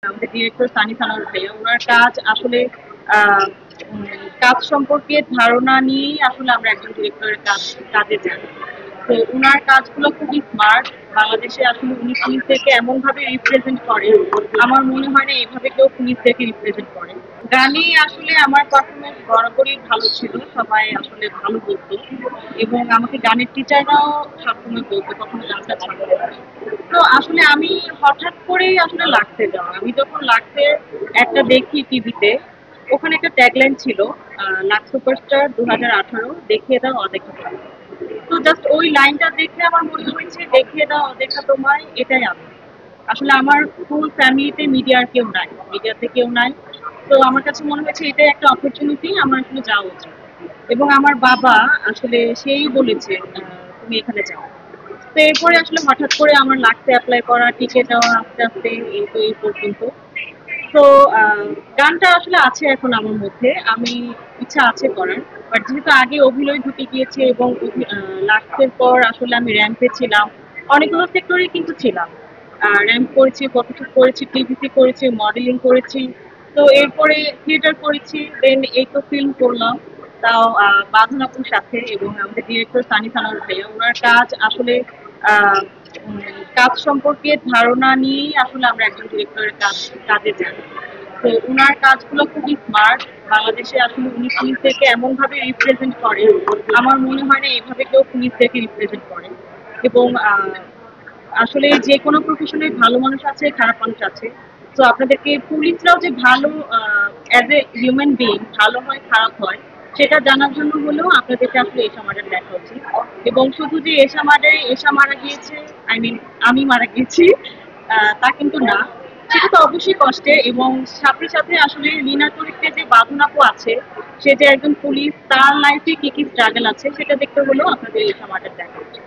আমাদের ডিরেক্টর সানি সানোয়ার ভাইয়া ওনার কাজ আসলে আহ, কাজ সম্পর্কে ধারণা নিয়েই আসলে আমরা একজন ডিরেক্টরের কাজে যাই। তো উনার কাজগুলো খুবই স্মার্ট। বাংলাদেশে আসলে উনি পুলিশদেরকে এমন ভাবে রিপ্রেজেন্ট করে, আমার মনে হয় না এইভাবে কেউ পুলিশদেরকে রিপ্রেজেন্ট করে। গানে আসলে আমার পারফরমেন্স বরাবরই ভালো ছিল, সবাই আসলে ভালো বলতো এবং আমাকে গানের টিচাররাও সবসময় বলতো কখনো গানটা ছাড়তে হবে। তো আসলে আমি হঠাৎ করেই আসলে লাক্সে যাওয়া, আমি যখন লাক্সে একটা দেখি টিভিতে, ওখানে একটা ট্যাগলাইন ছিল লাক্স সুপারস্টার 2018 দেখিয়ে দাও অদেখা তোমায়। তো জাস্ট ওই লাইনটা দেখে আমার মনে হয়েছে দেখিয়ে দাও অদেখা তোমায়, এটাই আমি। আসলে আমার ফুল ফ্যামিলিতে মিডিয়ার কেউ নাই, মিডিয়াতে কেউ নাই। তো আমার কাছে মনে হয়েছে এটাই একটা অপরচুনিটি, আমার আসলে যাওয়া উচিত। এবং আমার বাবা আসলে সেই বলেছে তুমি এখানে যাও। তো এরপরে আসলে হঠাৎ করে আমার লাগতে অ্যাপ্লাই করা, টিকে যাওয়া আস্তে আস্তে এই তো এই পর্যন্ত। তো আহ, গানটা আসলে আছে এখন আমার মধ্যে, আমি ইচ্ছা আছে করার। বাট যেহেতু আগে অভিনয় ঢুকে গিয়েছে এবং লাস্টের পর আসলে আমি র্যাম্পে ছিলাম, অনেকগুলো সেক্টরে কিন্তু ছিলাম। র্যাম্প করেছি, ফটোশুট করেছি, টিভিসি করেছি, মডেলিং করেছি। তো এরপরে থিয়েটার করেছি, দেন এই তো ফিল্ম করলাম, তাও বাঁধন আপুর সাথে। এবং আমাদের ডিরেক্টর সানি সানোয়ার ভাইয়া ওনার কাজ আসলে আহ, কাজ সম্পর্কে ধারণা নিয়েই আসলে আমরা একজন ডিরেক্টরের কাজে যাই। তো উনার কাজগুলো খুবই স্মার্ট। বাংলাদেশে আসলে উনি পুলিশদেরকে এমন ভাবে রিপ্রেজেন্ট করে, আমার মনে হয় না এইভাবে কেউ পুলিশদেরকে রিপ্রেজেন্ট করে। এবং আসলে যে কোনো প্রফেশনে ভালো মানুষ আছে, খারাপ মানুষ আছে। তো আপনাদেরকে পুলিশরাও যে ভালো অ্যাজ এ হিউম্যান বিং ভালো হয় খারাপ হয় সেটা জানার জন্য হলেও আপনাদেরকে আসলে এশা মার্ডার দেখা উচিত। এবং শুধু যে এশা মারা গিয়েছে, আই মিন আমি মারা গিয়েছি, তা কিন্তু না। সেটা তো অবশ্যই কষ্টের। এবং সাথে সাথে আসলে লীনার চরিত্রে যে বাঁধন আপু আছে, সে যে একজন পুলিশ, তার লাইফে কি কি স্ট্রাগল আছে সেটা দেখতে হলেও আপনাদের এশা মার্ডার দেখা উচিত।